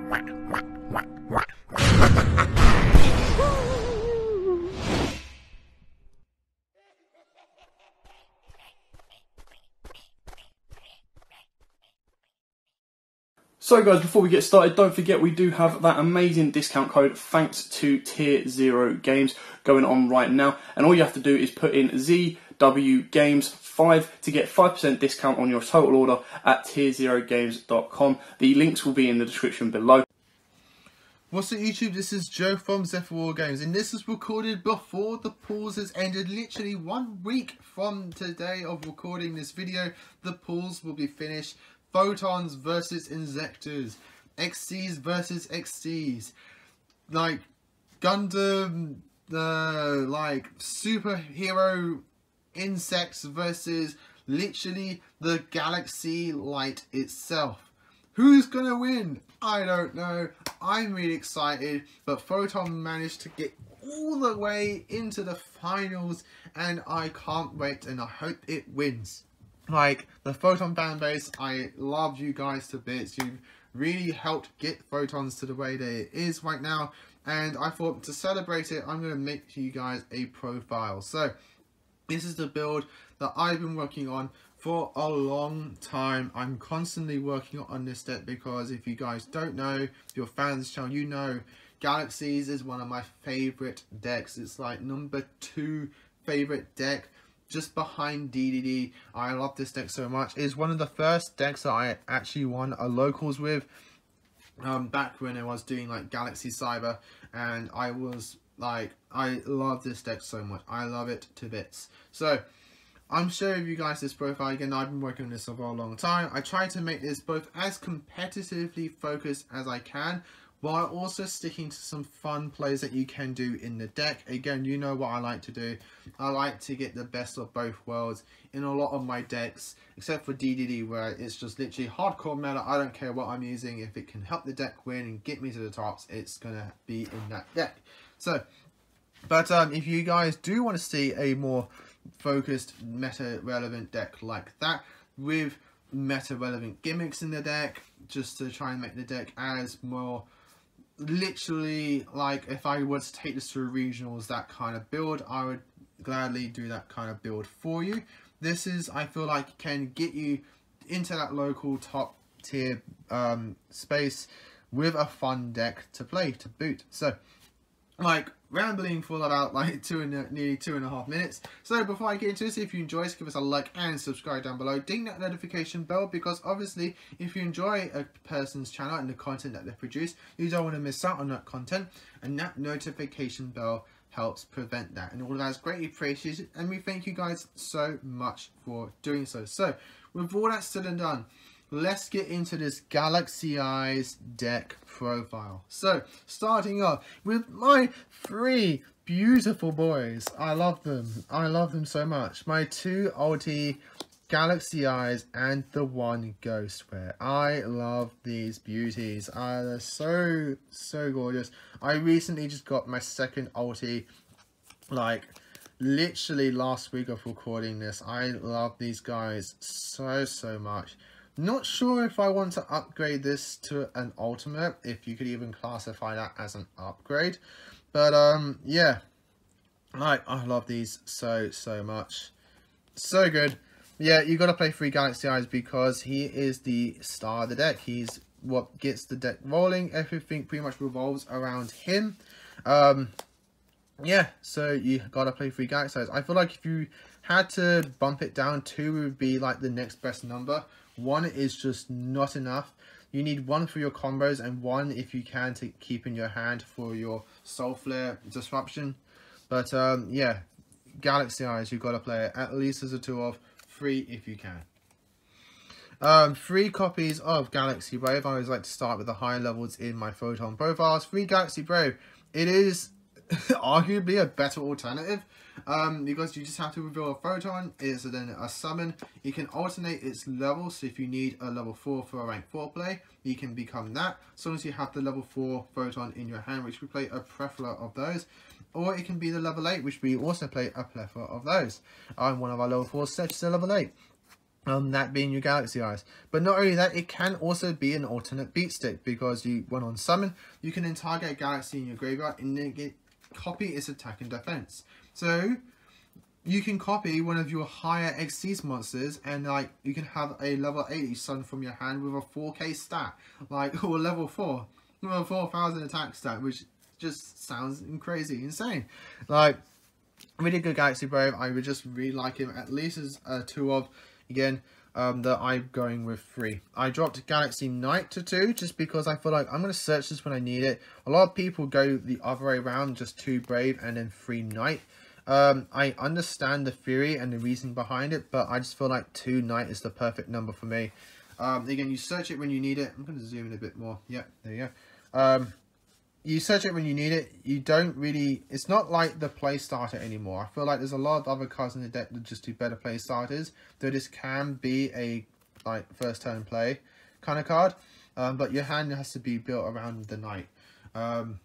So guys, before we get started, don't forget we do have that amazing discount code thanks to Tier 0 Games going on right now. And all you have to do is put in ZWGames5 to get 5% discount on your total order at tier0games.com. The links will be in the description below. What's up YouTube, this is Joe from YUGIOH Games, and this is recorded before the pause has ended. Literally 1 week from today of recording this video, the pause will be finished. Photons versus Insectors, XCs versus XCs, like Gundam, like superhero insects versus literally the galaxy light itself. Who's gonna win? I don't know. I'm really excited, but Photon managed to get all the way into the finals, and I can't wait, and I hope it wins. Like, the Photon fan base, I love you guys to bits. You've really helped get Photons to the way that it is right now. And I thought to celebrate it, I'm going to make you guys a profile. So, this is the build that I've been working on for a long time. I'm constantly working on this deck because if you guys don't know, if you're fans of this channel, you know Galaxies is one of my favourite decks. It's like #2 favourite deck, just behind DDD. I love this deck so much. It's one of the first decks that I actually won a locals with back when I was doing like Galaxy Cyber, and I was like, I love this deck so much. I love it to bits. So I'm showing you guys this profile again. I've been working on this for a long time. I try to make this both as competitively focused as I can, while also sticking to some fun plays that you can do in the deck. Again, you know what I like to do. I like to get the best of both worlds in a lot of my decks, except for DDD, where it's just literally hardcore meta. I don't care what I'm using. If it can help the deck win and get me to the tops, it's gonna be in that deck. So, but if you guys do want to see a more focused meta relevant deck like that, with meta relevant gimmicks in the deck, just to try and make the deck as more literally, like if I were to take this to regionals, that kind of build, I would gladly do that kind of build for you. This is, I feel like, can get you into that local top tier space with a fun deck to play to boot. So, like, rambling for about like nearly 2.5 minutes. So before I get into this, if you enjoy this, give us a like and subscribe down below. Ding that notification bell, because obviously if you enjoy a person's channel and the content that they produce, you don't want to miss out on that content, and that notification bell helps prevent that, and all of that is greatly appreciated, and we thank you guys so much for doing so. So with all that said and done, let's get into this Galaxy Eyes deck profile. So, starting off with my 3 beautiful boys. I love them. I love them so much. My 2 ulti Galaxy Eyes and the 1 Ghostware. I love these beauties. They're so gorgeous. I recently just got my 2nd ulti, like literally last week of recording this. I love these guys so much. Not sure if I want to upgrade this to an ultimate, if you could even classify that as an upgrade. But yeah, like, I love these so much. So good. Yeah, you got to play 3 Galaxy Eyes because he is the star of the deck. He's what gets the deck rolling. Everything pretty much revolves around him. Yeah, so you got to play 3 Galaxy Eyes. I feel like if you had to bump it down, 2 would be like the next best number. 1 is just not enough. You need 1 for your combos, and 1 if you can to keep in your hand for your Soul Flare disruption. But yeah, Galaxy Eyes, you've got to play it at least as a 2 of, 3 if you can. 3 copies of Galaxy Brave. I always like to start with the higher levels in my Photon profiles. 3 Galaxy Brave. It is arguably a better alternative, because you just have to reveal a Photon. It's then a summon. You can alternate its level, so if you need a level 4 for a rank 4 play, you can become that, as long as you have the level 4 Photon in your hand, which we play a plethora of those. Or it can be the level 8, which we also play a plethora of those. One of our level 4 sets is a level 8. That being your Galaxy Eyes. But not only that, it can also be an alternate beat stick, because when on summon, you can then target a Galaxy in your graveyard and then copy its attack and defense. So you can copy one of your higher XC's monsters, and like you can have a level 80 Sun from your hand with a 4k stat, like, or level 4 with a 4000 attack stat, which just sounds crazy insane. Like, really good Galaxy Brave. I would just really like him, at least as a 2 of. Again, that I'm going with 3. I dropped Galaxy Knight to 2 just because I feel like I'm going to search this when I need it. A lot of people go the other way around, just 2 Brave and then 3 Knight. I understand the theory and the reason behind it, but I just feel like 2 Knight is the perfect number for me. Again, you search it when you need it. I'm going to zoom in a bit more. Yeah, there you go. You search it when you need it. You don't really... It's not like the play starter anymore. I feel like there's a lot of other cards in the deck that just do better play starters. Though this can be a like first turn play kind of card. But your hand has to be built around the Knight. But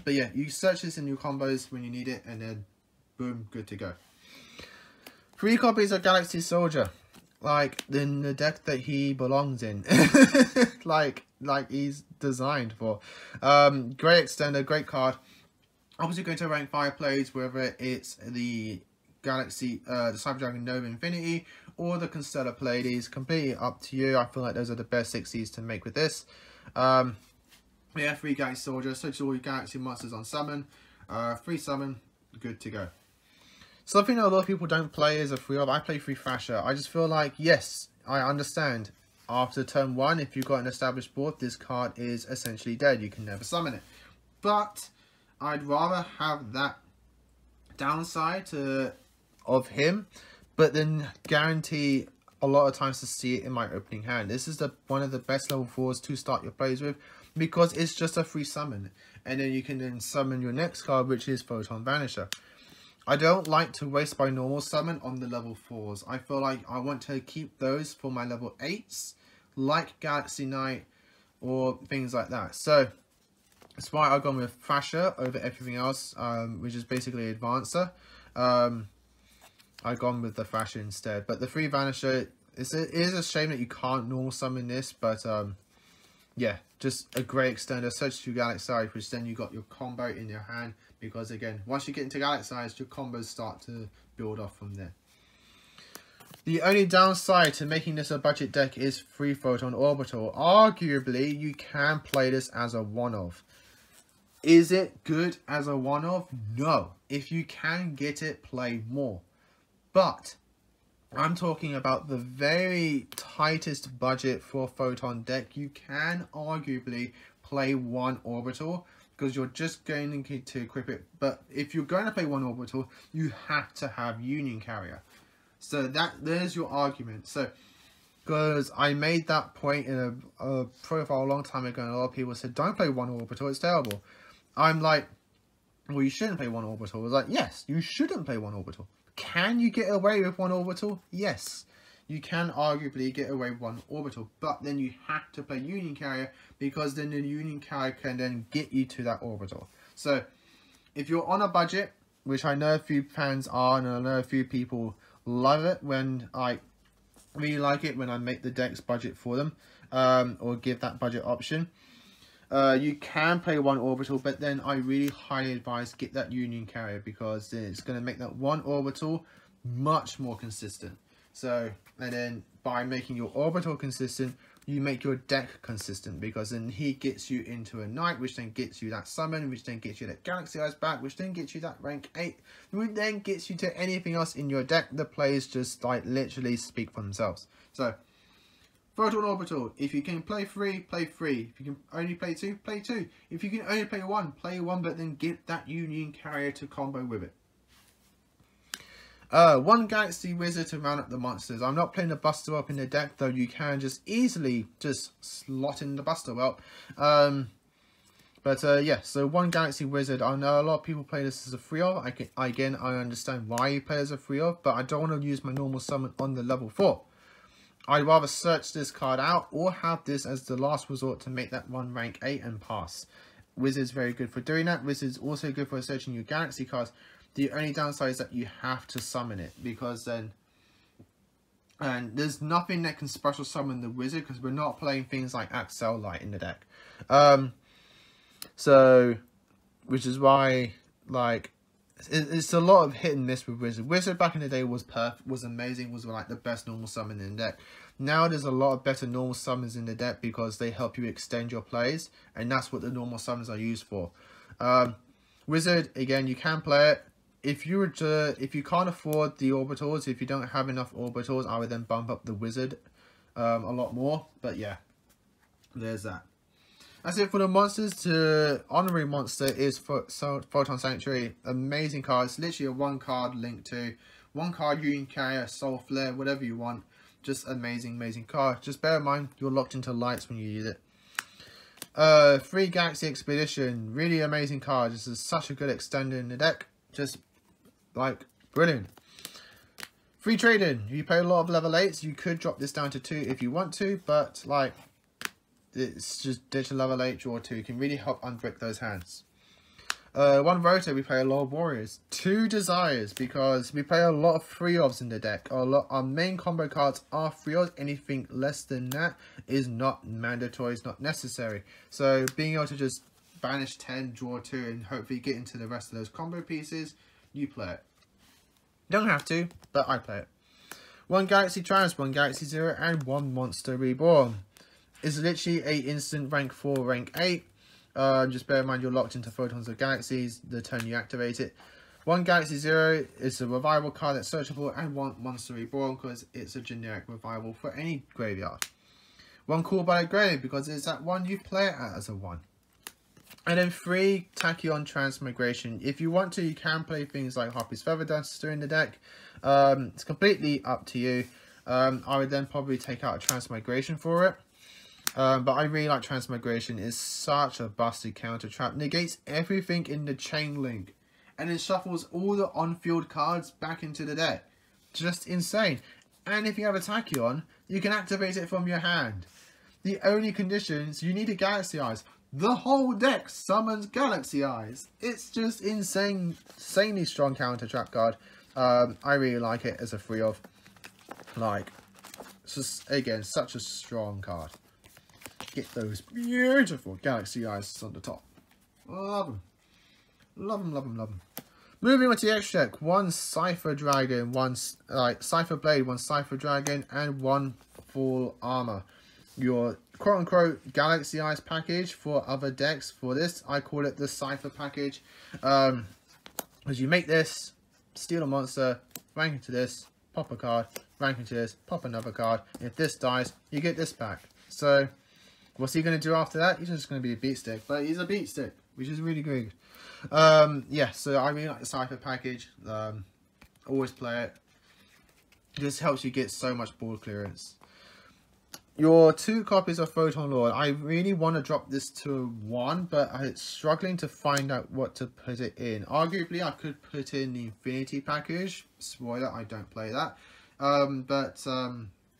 yeah, you search this in your combos when you need it. And then boom, good to go. 3 copies of Galaxy Soldier. Like, in the deck that he belongs in. like he's designed for. Great extender, great card. Obviously going to rank 5 plays, whether it's the Galaxy, the Cyber Dragon Nova Infinity, or the Constellar Pleiades. Completely up to you. I feel like those are the best 60s to make with this. Yeah, 3 Galaxy Soldier. Search all your Galaxy monsters on summon. 3 summon, good to go. Something that a lot of people don't play is a 3-of. I play 3 Thrasher. I just feel like, yes, I understand. After turn 1, if you've got an established board, this card is essentially dead. You can never summon it. But I'd rather have that downside of him, but then guarantee a lot of times to see it in my opening hand. This is one of the best level 4s to start your plays with, because it's just a free summon. And then you can then summon your next card, which is Photon Vanisher. I don't like to waste my normal summon on the level 4s. I feel like I want to keep those for my level 8s, like Galaxy Knight or things like that. So that's why I've gone with Thrasher over everything else, which is basically Advancer. I've gone with the Thrasher instead. But the 3 Vanisher, it is a shame that you can't normal summon this, but yeah, just a great extender. Search to Galaxy Eyes, which then you got your combo in your hand. Because again, once you get into Galaxy Eyes, your combos start to build off from there. The only downside to making this a budget deck is 3 Photon Orbital. Arguably, you can play this as a 1-of. Is it good as a 1-of? No. If you can get it, play more. But I'm talking about the very tightest budget for Photon deck. You can arguably play 1 Orbital, because you're just going to equip it. But if you're going to play 1 Orbital, you have to have Union Carrier. So there's your argument. So, because I made that point in a profile a long time ago, and a lot of people said, don't play 1 Orbital, it's terrible. I'm like, well, you shouldn't play 1 Orbital. I was like, yes, you shouldn't play 1 Orbital. Can you get away with 1 Orbital? Yes. You can arguably get away with 1 Orbital, but then you have to play Union Carrier, because then the Union Carrier can then get you to that Orbital. So, if you're on a budget, which I know a few fans are, and I know a few people love it when I really like it when I make the deck's budget for them, or give that budget option. You can play 1 Orbital, but then I really highly advise get that Union Carrier, because it's going to make that 1 Orbital much more consistent. So, and then by making your Orbital consistent, you make your deck consistent, because then he gets you into a Knight, which then gets you that summon, which then gets you that Galaxy Eyes back, which then gets you that rank 8, which then gets you to anything else in your deck. The plays just like literally speak for themselves. So, Photon Orbital, if you can play 3, play 3. If you can only play 2, play 2. If you can only play 1, play 1, but then get that Union Carrier to combo with it. 1 Galaxy Wizard to round up the monsters. I'm not playing the Buster Whelp in the deck, though you can just easily just slot in the Buster Whelp. Yeah, so 1 Galaxy Wizard. I know a lot of people play this as a 3-of. Again, I understand why you play as a 3-of, but I don't want to use my normal summon on the level 4. I'd rather search this card out, or have this as the last resort to make that 1 rank 8 and pass. Wizard's very good for doing that. Wizard's also good for searching your Galaxy cards. The only downside is that you have to summon it, because then And there's nothing that can special summon the wizard because we're not playing things like Axel Light in the deck. So, which is why, like, it's a lot of hit and miss with Wizard. Wizard back in the day was perfect, was amazing, was like the best normal summon in the deck. Now there's a lot of better normal summons in the deck because they help you extend your plays, and that's what the normal summons are used for. Wizard, again, you can play it. If you can't afford the orbitals, if you don't have enough orbitals, I would then bump up the Wizard a lot more. But yeah, there's that. That's it for the monsters. The honorary monster is Photon Sanctuary. Amazing card. It's literally a 1-card link to 1-card you can carry a Soul Flare, whatever you want. Just amazing, amazing card. Just bear in mind you're locked into lights when you use it. Free Galaxy Expedition. Really amazing card. This is such a good extender in the deck. Just like brilliant. Free trading. You pay a lot of level 8s. You could drop this down to 2 if you want to, but like, it's just ditch a level 8, draw 2. It can really help unbrick those hands. 1 Rotor, we play a lot of Warriors. 2 Desires, because we play a lot of 3-ofs in the deck. Our main combo cards are 3-ofs. Anything less than that is not mandatory, it's not necessary. So being able to just banish 10, draw 2, and hopefully get into the rest of those combo pieces, you play it. Don't have to, but I play it. 1 Galaxy Trans, 1 Galaxy 0, and 1 Monster Reborn. It's literally a instant rank 4, rank 8. Just bear in mind you're locked into Photons of Galaxies the turn you activate it. 1 Galaxy 0 is a revival card that's searchable, and 1 Monster Reborn because it's a generic revival for any graveyard. 1 Call by a Grave because it's that one you play it as a 1. And then 3 Tachyon Transmigration. If you want to, you can play things like Harpy's Feather Duster in the deck. It's completely up to you. I would then probably take out a Transmigration for it. But I really like Transmigration. It's such a busted counter trap. Negates everything in the chain link. And it shuffles all the on-field cards back into the deck. Just insane. And if you have a Tachyon, you can activate it from your hand. The only conditions, you need a Galaxy Eyes. The whole deck summons Galaxy Eyes. It's just insanely strong counter trap card. I really like it as a 3-of. Like, it's just, again, such a strong card. Get those beautiful Galaxy Eyes on the top. Love them. Love them, love them, love them. Moving on to the extra deck. 1 Cypher Dragon, 1 Cypher Blade, 1 Cypher Dragon, and 1 Full Armor. Your quote-unquote Galaxy Eyes package for other decks. For this, I call it the Cypher package. As you make this, steal a monster, rank into this, pop a card, rank into this, pop another card. If this dies, you get this back. So, what's he going to do after that? He's just going to be a beat stick. But he's a beat stick, which is really good. Yeah, so I really like the Cypher package. Always play it. It just helps you get so much board clearance. Your 2 copies of Photon Lord. I really want to drop this to 1, but I'm struggling to find out what to put it in. Arguably, I could put in the Infinity package. Spoiler, I don't play that.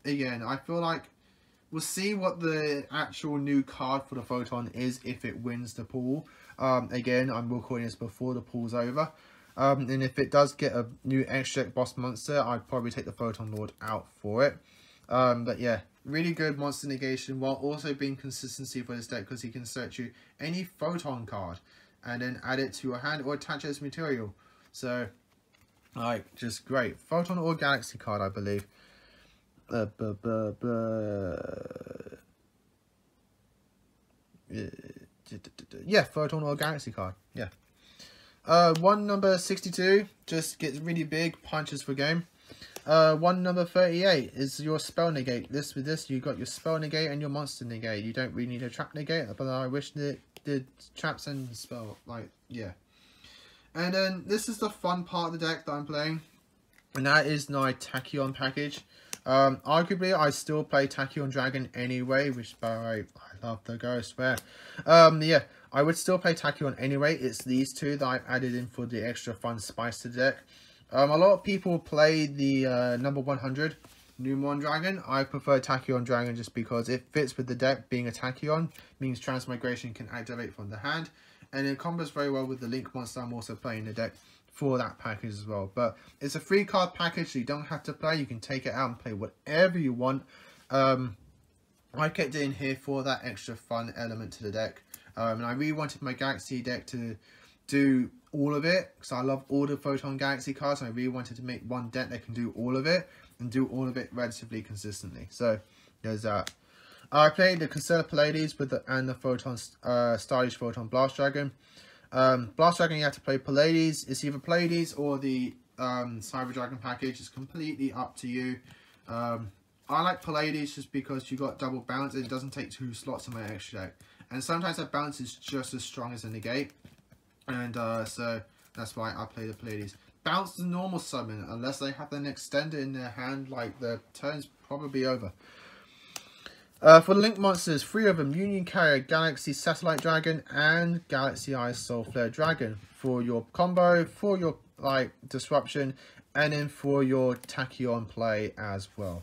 Again, I feel like we'll see what the actual new card for the Photon is if it wins the pool. Again, I'm recording this before the pool's over. And if it does get a new extra boss monster, I'd probably take the Photon Lord out for it. But yeah, really good monster negation while also being consistency for this deck because he can search you any Photon card and then add it to your hand or attach it as material. So, like, just great. Photon or Galaxy card, I believe. Yeah, Photon or Galaxy card. Yeah. 1 number 62 just gets really big, punches for game. 1 number 38 is your spell negate. With this you got your spell negate and your monster negate. You don't really need a trap negate, but I wish that the traps and spell, like, yeah. And then this is the fun part of the deck that I'm playing, and that is my Tachyon package. Arguably I still play Tachyon Dragon anyway, which by the way, I love the ghost, I swear. Yeah, I would still play Tachyon anyway. It's these 2 that I've added in for the extra fun spice to the deck. A lot of people play the number 100 Numon Dragon. I prefer Tachyon Dragon just because it fits with the deck. Being a Tachyon means Transmigration can activate from the hand, and it combos very well with the Link monster I'm also playing in the deck for that package as well. But it's a 3-card package, so you don't have to play. You can take it out and play whatever you want. I kept it in here for that extra fun element to the deck. And I really wanted my Galaxy deck to do all of it, because I love all the Photon Galaxy cards, and I really wanted to make one deck that can do all of it, and do all of it relatively consistently. So there's that. I played the Constellar Pallades with and the Photon Stylish Photon Blast Dragon. Blast Dragon, you have to play Pallades. It's either Pallades or the Cyber Dragon package. It's completely up to you. I like Pallades just because you got double bounce and it doesn't take 2 slots in my extra deck. And sometimes that bounce is just as strong as a negate. And so that's why I play the Pallades. Bounce the normal summon unless they have an extender in their hand, like the turn's probably over. For the Link monsters, 3 of them: Union Carrier, Galaxy Satellite Dragon, and Galaxy Eyes Soul Flare Dragon. For your combo, for your disruption, and then for your Tachyon play as well.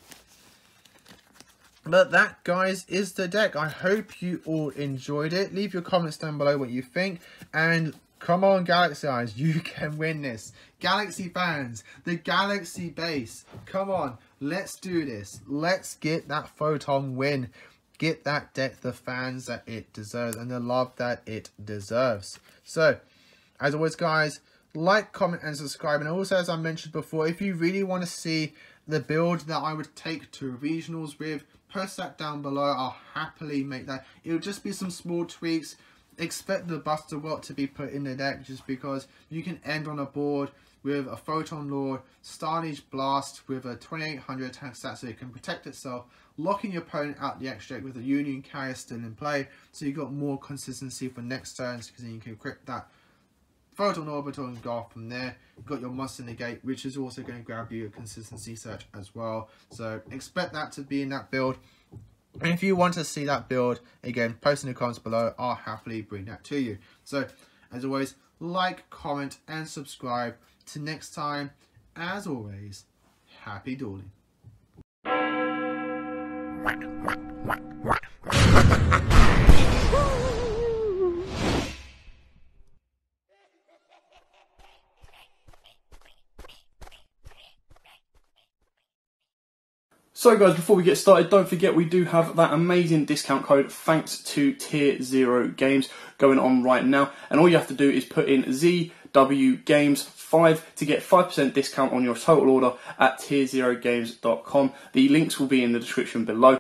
But that, guys, is the deck. I hope you all enjoyed it. Leave your comments down below what you think. And come on, Galaxy Eyes, you can win this. Galaxy fans, the Galaxy base, come on, let's do this. Let's get that Photon win. Get that deck the fans that it deserves and the love that it deserves. So, as always, guys, like, comment, and subscribe. And also, as I mentioned before, if you really want to see the build that I would take to regionals with, post that down below. I'll happily make that. It'll just be some small tweaks. Expect the Buster Watt to be put in the deck, just because you can end on a board with a Photon Lord, Stylish Blast with a 2800 attack stat, so it can protect itself, locking your opponent out the extra deck with a Union Carrier still in play, so you got more consistency for next turns, because then you can equip that Photon Orbital and go off from there. You've got your Monster Negate, which is also going to grab you a consistency search as well. So expect that to be in that build. And if you want to see that build, again, post in the comments below. I'll happily bring that to you. So, as always, like, comment, and subscribe. Till next time, as always, happy dueling. So guys, before we get started, don't forget we do have that amazing discount code thanks to Tier 0 Games going on right now. And all you have to do is put in ZWGames5 to get 5% discount on your total order at tier0games.com. The links will be in the description below.